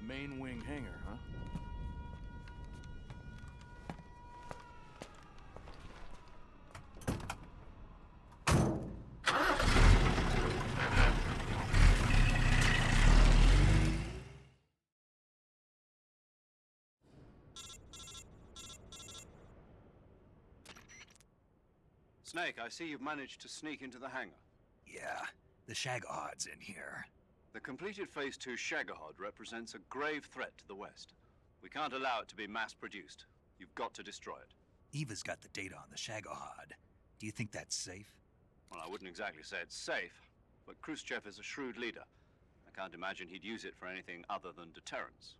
main wing hangar, huh? Snake, I see you've managed to sneak into the hangar. Yeah, the Shagahad's in here. The completed Phase 2 Shagahod represents a grave threat to the West. We can't allow it to be mass-produced. You've got to destroy it. Eva's got the data on the Shagahad. Do you think that's safe? Well, I wouldn't exactly say it's safe, but Khrushchev is a shrewd leader. I can't imagine he'd use it for anything other than deterrence.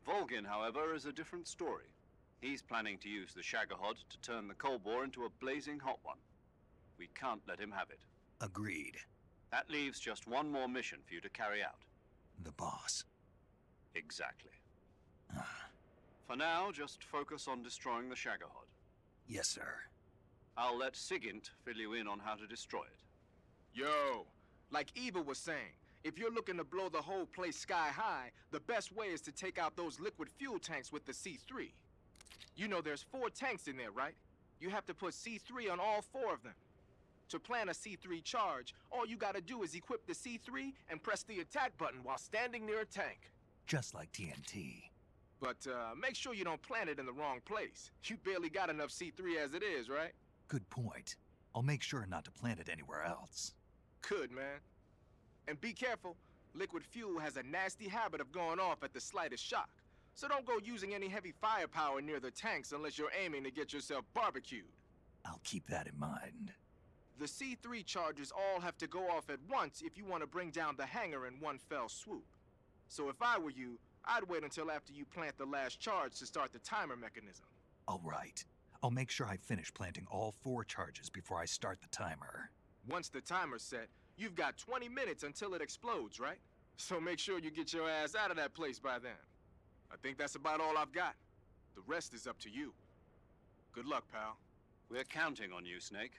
Volgin, however, is a different story. He's planning to use the Shagahod to turn the Cold War into a blazing hot one. We can't let him have it. Agreed. That leaves just one more mission for you to carry out. The boss. Exactly. For now, just focus on destroying the Shagahod. Yes, sir. I'll let Sigint fill you in on how to destroy it. Yo, like Eva was saying, if you're looking to blow the whole place sky high, the best way is to take out those liquid fuel tanks with the C3. You know there's 4 tanks in there, right? You have to put C3 on all 4 of them. To plant a C3 charge, all you gotta do is equip the C3 and press the attack button while standing near a tank. Just like TNT. But make sure you don't plant it in the wrong place. You barely got enough C3 as it is, right? Good point. I'll make sure not to plant it anywhere else. Good, man. And be careful. Liquid fuel has a nasty habit of going off at the slightest shock. So don't go using any heavy firepower near the tanks unless you're aiming to get yourself barbecued. I'll keep that in mind. The C3 charges all have to go off at once if you want to bring down the hangar in one fell swoop. So if I were you, I'd wait until after you plant the last charge to start the timer mechanism. All right. I'll make sure I finish planting all 4 charges before I start the timer. Once the timer's set, you've got 20 minutes until it explodes, right? So make sure you get your ass out of that place by then. I think that's about all I've got. The rest is up to you. Good luck, pal. We're counting on you, Snake.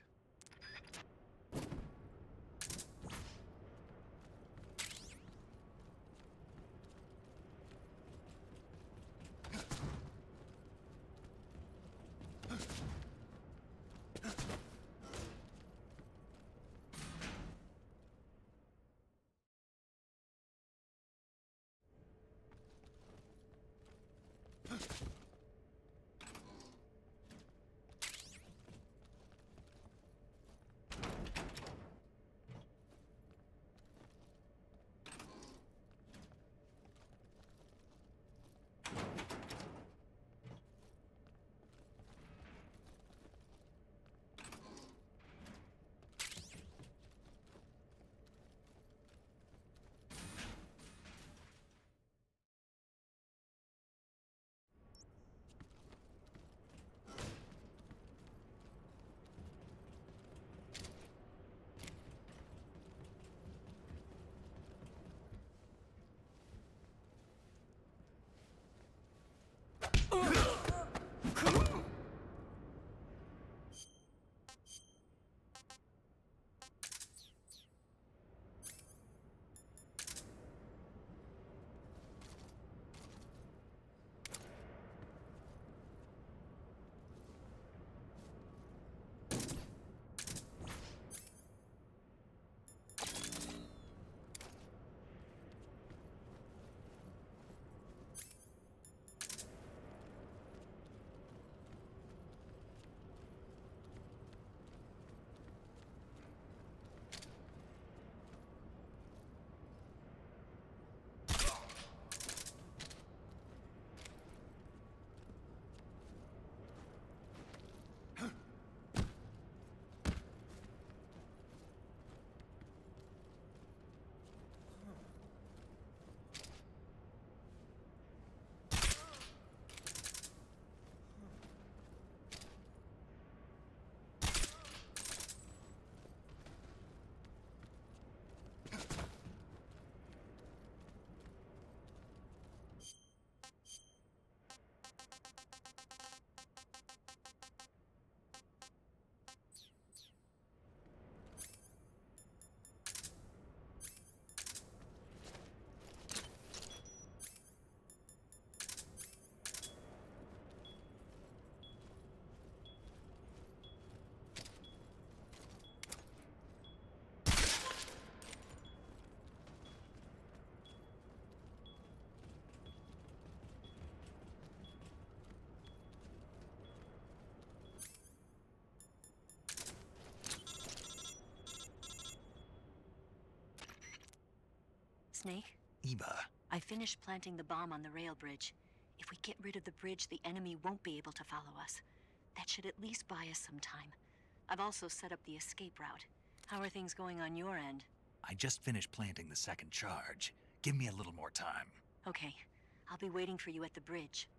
Snake, Eva, I finished planting the bomb on the rail bridge. If we get rid of the bridge, the enemy won't be able to follow us. That should at least buy us some time. I've also set up the escape route. How are things going on your end? I just finished planting the second charge. Give me a little more time. Okay, I'll be waiting for you at the bridge.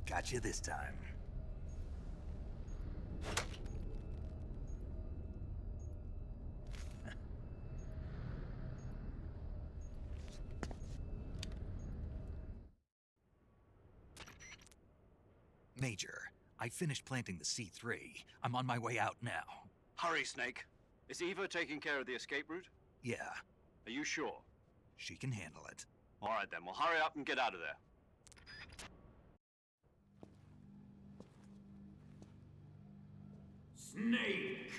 Got you this time. Major, I finished planting the C3. I'm on my way out now. Hurry, Snake. Is Eva taking care of the escape route? Yeah, Are you sure? she can handle it. All right, then. Well, hurry up and get out of there. Snake!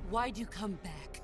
Why'd you come back?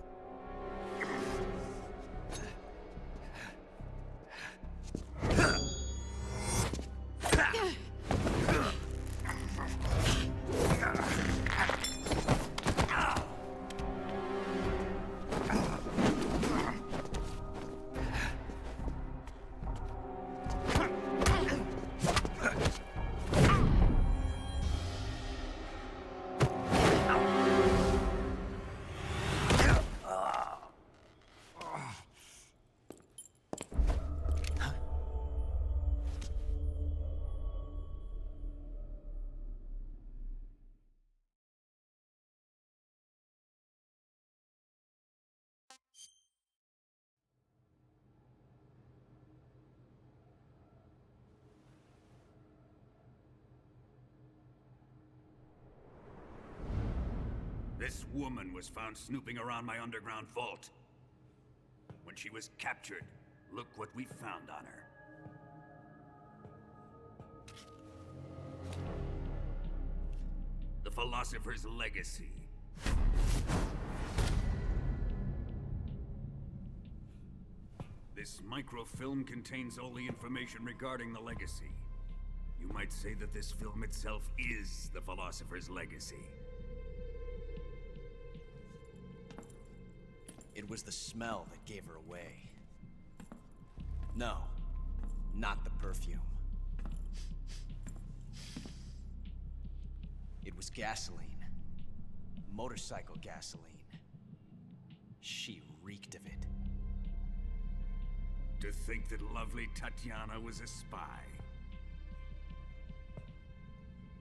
This woman was found snooping around my underground vault. When she was captured, look what we found on her. The Philosopher's Legacy. This microfilm contains all the information regarding the Legacy. You might say that this film itself is the Philosopher's Legacy. It was the smell that gave her away. No, not the perfume. It was gasoline. Motorcycle gasoline. She reeked of it. To think that lovely Tatiana was a spy.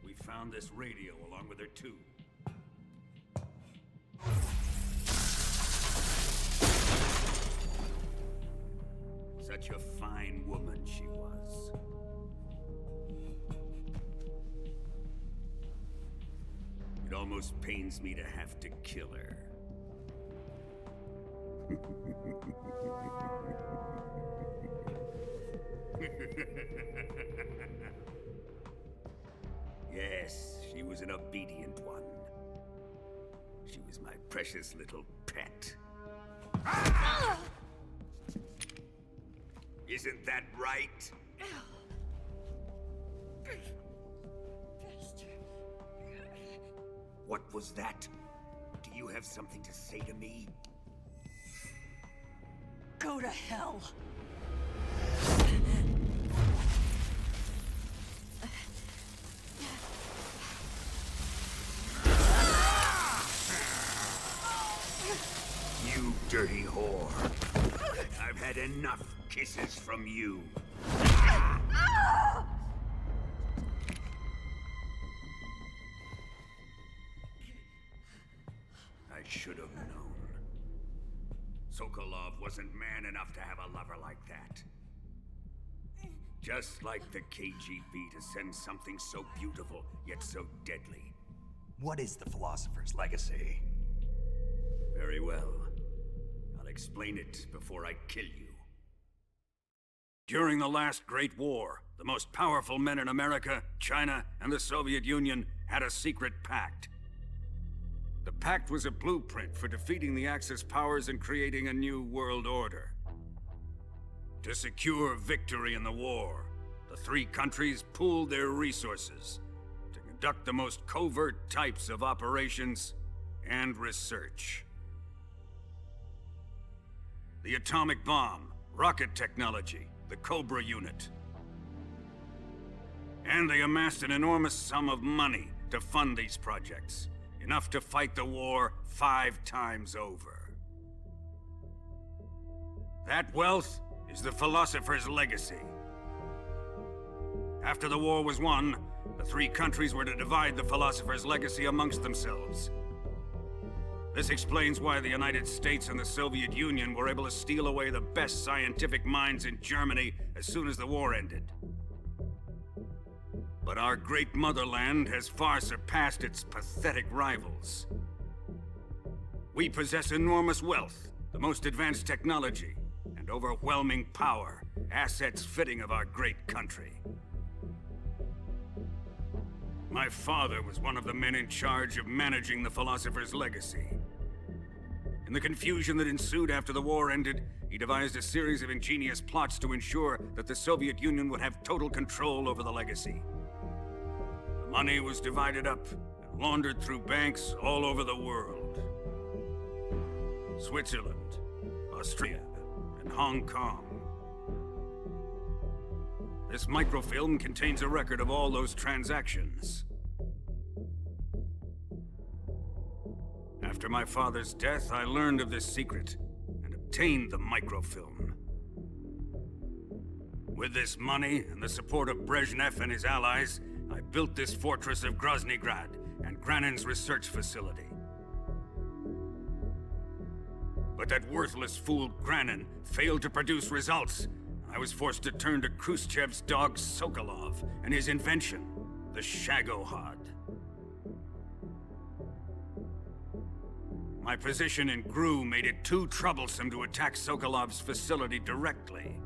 We found this radio along with her too. Such a fine woman she was. It almost pains me to have to kill her. Yes, she was an obedient one. She was my precious little pet. Ah! Isn't that right? What was that? Do you have something to say to me? Go to hell. You dirty whore. I've had enough kisses from you. I should have known. Sokolov wasn't man enough to have a lover like that. Just like the KGB to send something so beautiful, yet so deadly. What is the Philosopher's Legacy? Very well. I'll explain it before I kill you. During the last Great War, the most powerful men in America, China, and the Soviet Union had a secret pact. The pact was a blueprint for defeating the Axis powers and creating a new world order. To secure victory in the war, the three countries pooled their resources to conduct the most covert types of operations and research. The atomic bomb, rocket technology, the Cobra unit. And they amassed an enormous sum of money to fund these projects. Enough to fight the war 5 times over. That wealth is the Philosopher's Legacy. After the war was won, the three countries were to divide the Philosopher's Legacy amongst themselves. This explains why the United States and the Soviet Union were able to steal away the best scientific minds in Germany as soon as the war ended. But our great motherland has far surpassed its pathetic rivals. We possess enormous wealth, the most advanced technology, and overwhelming power, assets fitting of our great country. My father was one of the men in charge of managing the Philosopher's Legacy. In the confusion that ensued after the war ended, he devised a series of ingenious plots to ensure that the Soviet Union would have total control over the legacy. The money was divided up and laundered through banks all over the world. Switzerland, Austria, and Hong Kong. This microfilm contains a record of all those transactions. After my father's death, I learned of this secret and obtained the microfilm. With this money and the support of Brezhnev and his allies, I built this fortress of Groznygrad and Granin's research facility. But that worthless fool Granin failed to produce results. I was forced to turn to Khrushchev's dog Sokolov and his invention, the Shagohod. My position in GRU made it too troublesome to attack Sokolov's facility directly.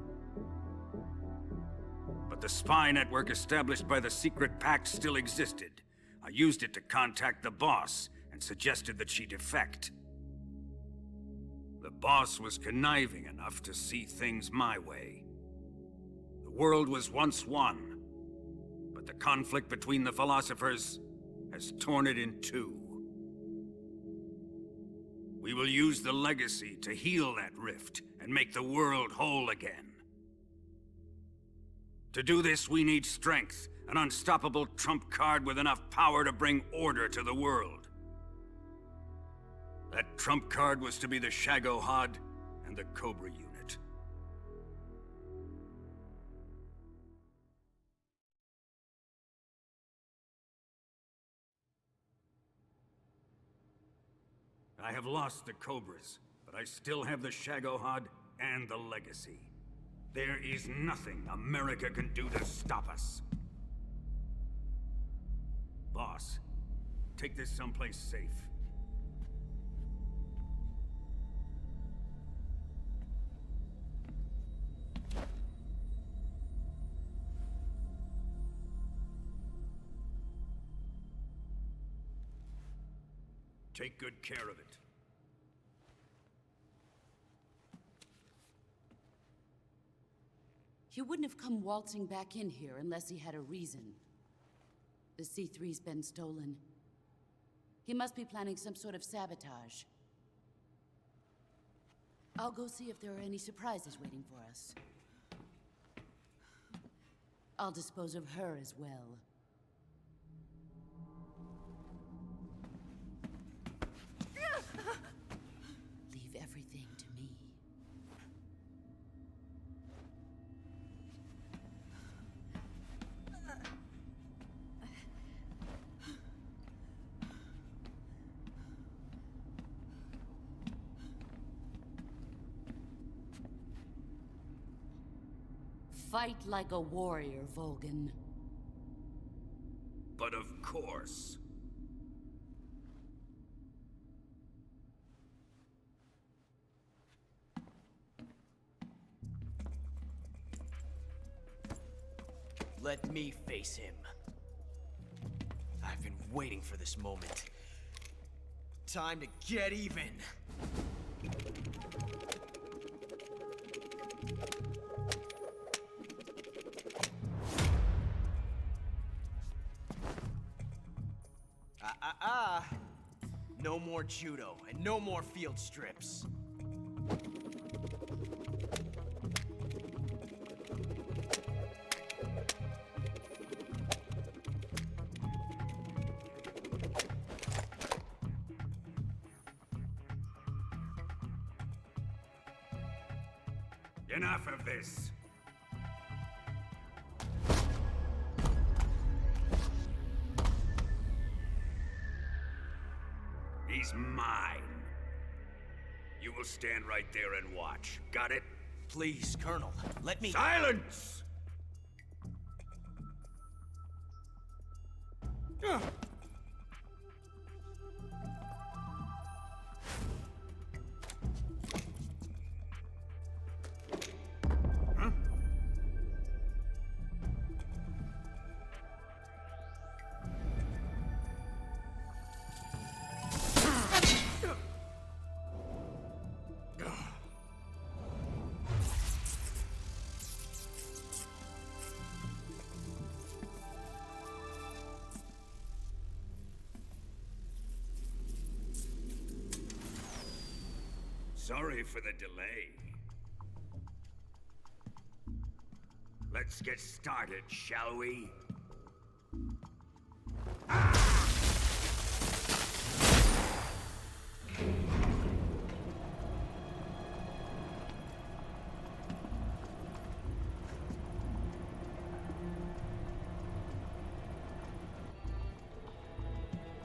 But the spy network established by the secret pact still existed. I used it to contact the boss and suggested that she defect. The boss was conniving enough to see things my way. The world was once one, but the conflict between the philosophers has torn it in two. We will use the legacy to heal that rift and make the world whole again. To do this, we need strength, an unstoppable trump card with enough power to bring order to the world. That trump card was to be the Shagohod and the Cobra unit. I have lost the Cobras, but I still have the Shagohod and the legacy. There is nothing America can do to stop us. Boss, take this someplace safe. Take good care of it. He wouldn't have come waltzing back in here unless he had a reason. The C3's been stolen. He must be planning some sort of sabotage. I'll go see if there are any surprises waiting for us. I'll dispose of her as well. Leave everything to me. Fight like a warrior, Volgin. But of course. Let me face him. I've been waiting for this moment. Time to get even. No more judo, and no more field strips. Enough of this. He's mine. You will stand right there and watch. Got it? Please, Colonel, let me— Silence! Sorry for the delay. Let's get started, shall we?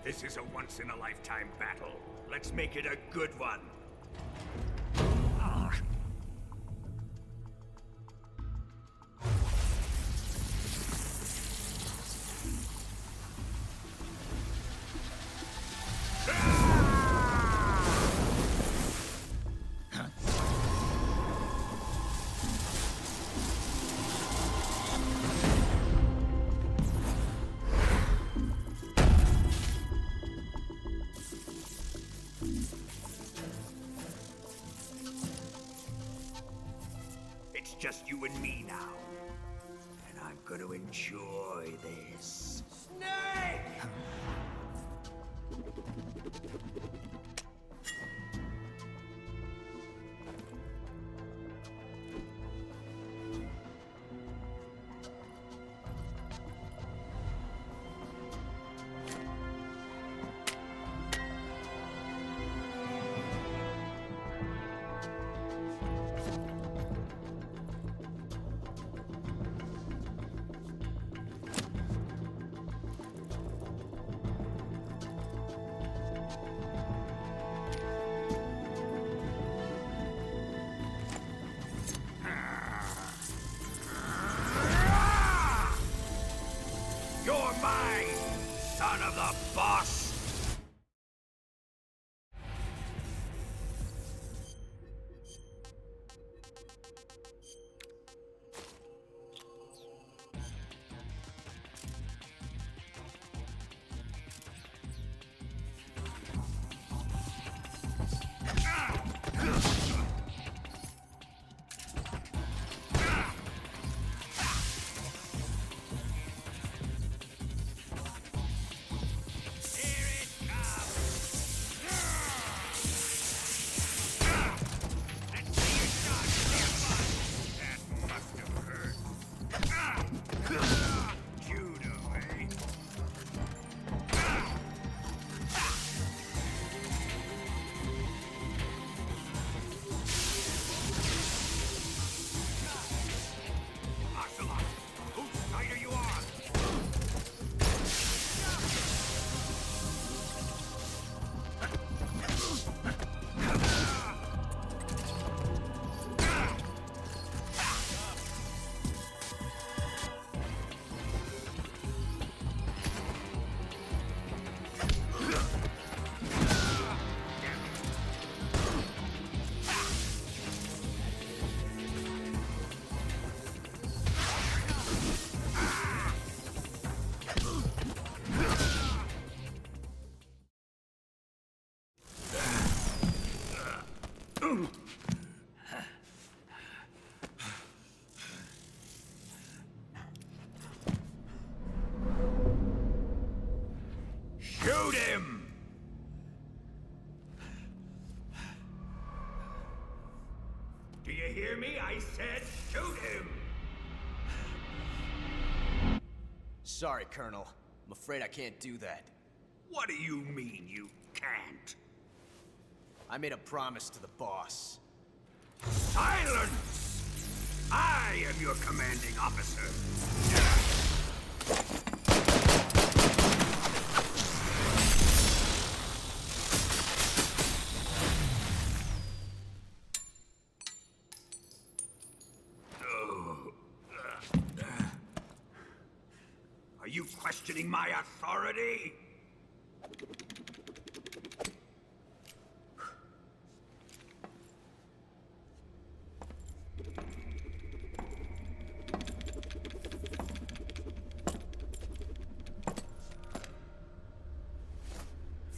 This is a once-in-a-lifetime battle. Let's make it a good one. It's just you and me now. And I'm gonna enjoy this. Snake! Shoot him! Do you hear me? I said shoot him! Sorry, Colonel. I'm afraid I can't do that. What do you mean you can't? I made a promise to the boss. Silence! I am your commanding officer. Are you questioning my authority?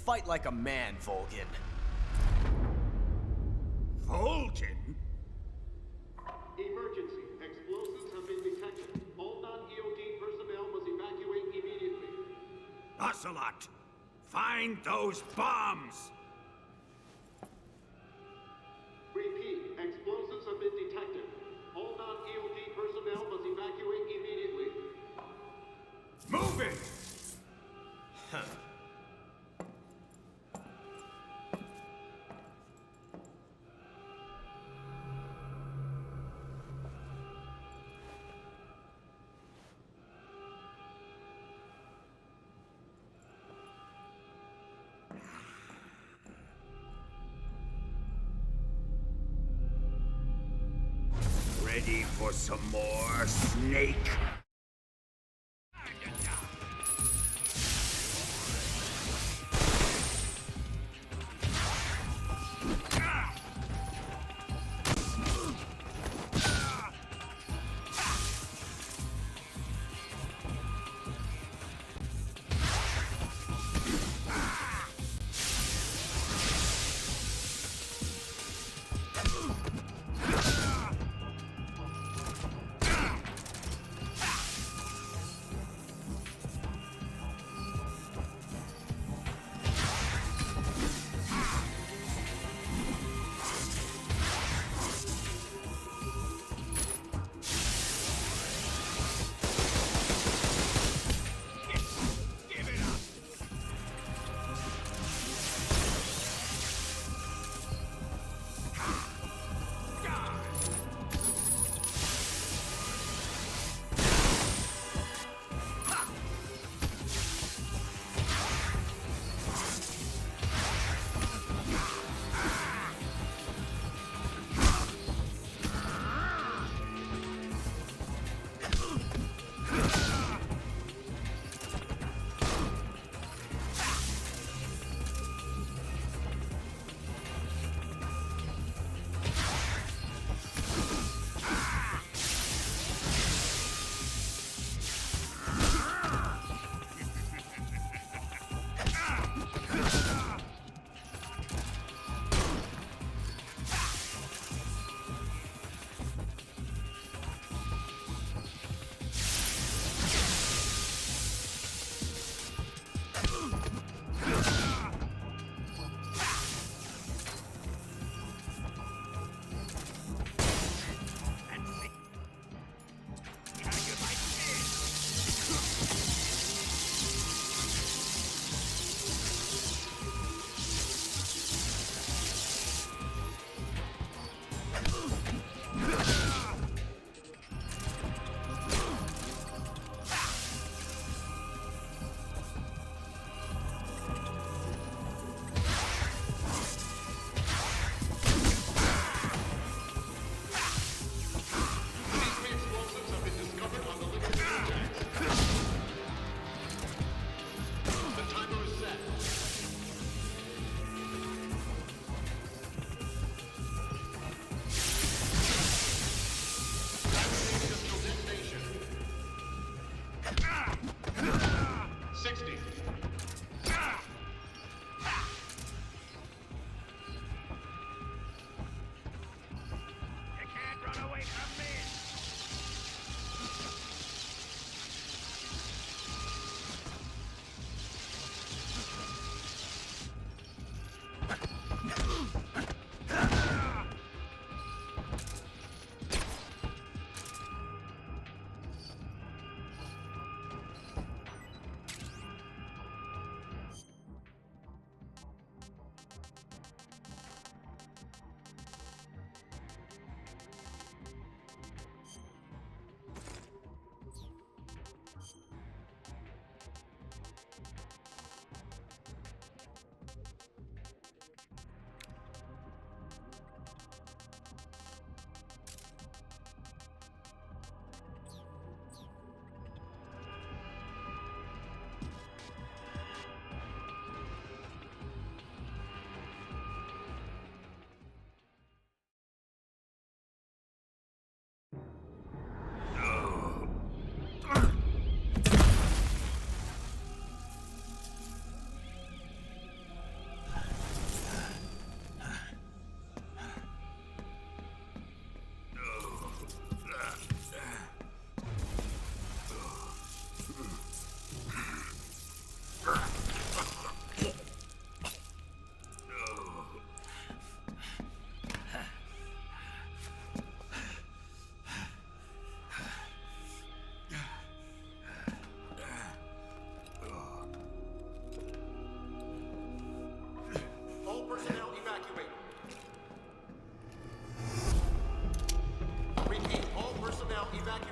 Fight like a man, Volgin. Volgin? Emergency. Explosives have been detected. All non-EOD personnel must evacuate immediately. Ocelot, find those bombs! Repeat. Explosives have been detected. All non-EOD personnel must evacuate immediately. Move it! Ready for some more, Snake?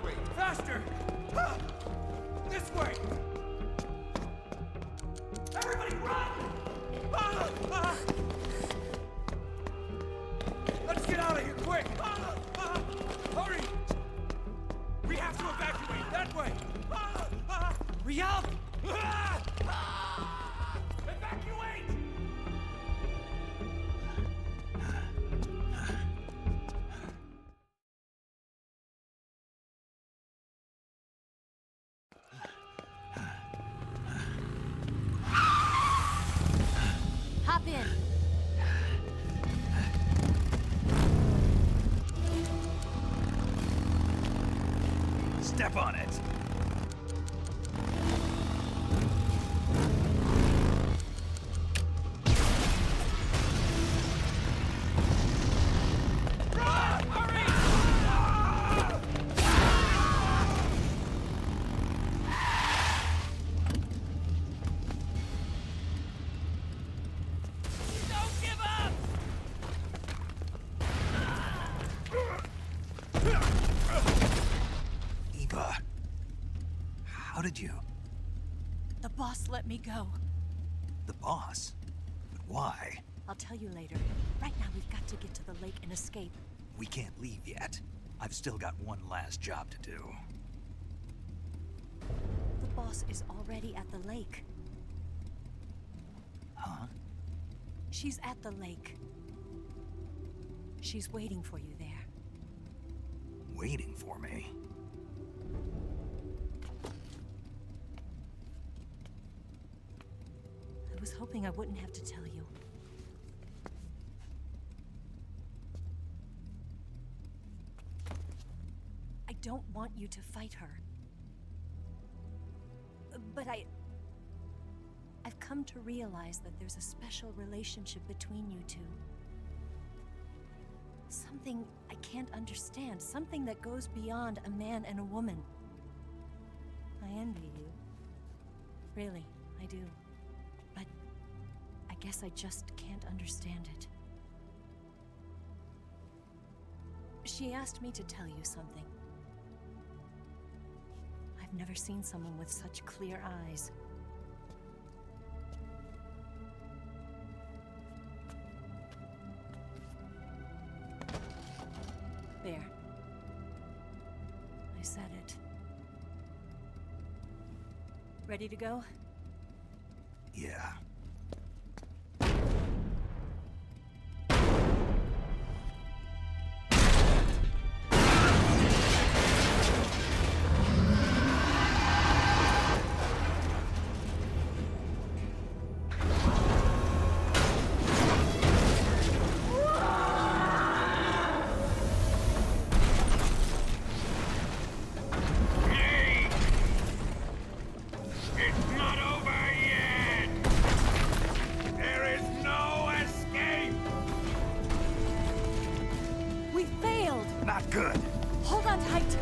way! Faster! This way! Everybody run! Let's get out of here, quick! Hurry! We have to evacuate that way! Hurry up! Evacuate! Hop in. Step on it! Eva, how did you? The boss let me go. The boss? But why? I'll tell you later. Right now, we've got to get to the lake and escape. We can't leave yet. I've still got one last job to do. The boss is already at the lake. Huh? She's at the lake. She's waiting for you there. Waiting for me? I was hoping I wouldn't have to tell you. I don't want you to fight her. But I've come to realize that there's a special relationship between you two. Something I can't understand. Something that goes beyond a man and a woman. I envy you. Really, I do. But I guess I just can't understand it. She asked me to tell you something. I've never seen someone with such clear eyes. There. I said it. Ready to go? Yeah. It's not over yet! There is no escape! We failed! Not good! Hold on tight!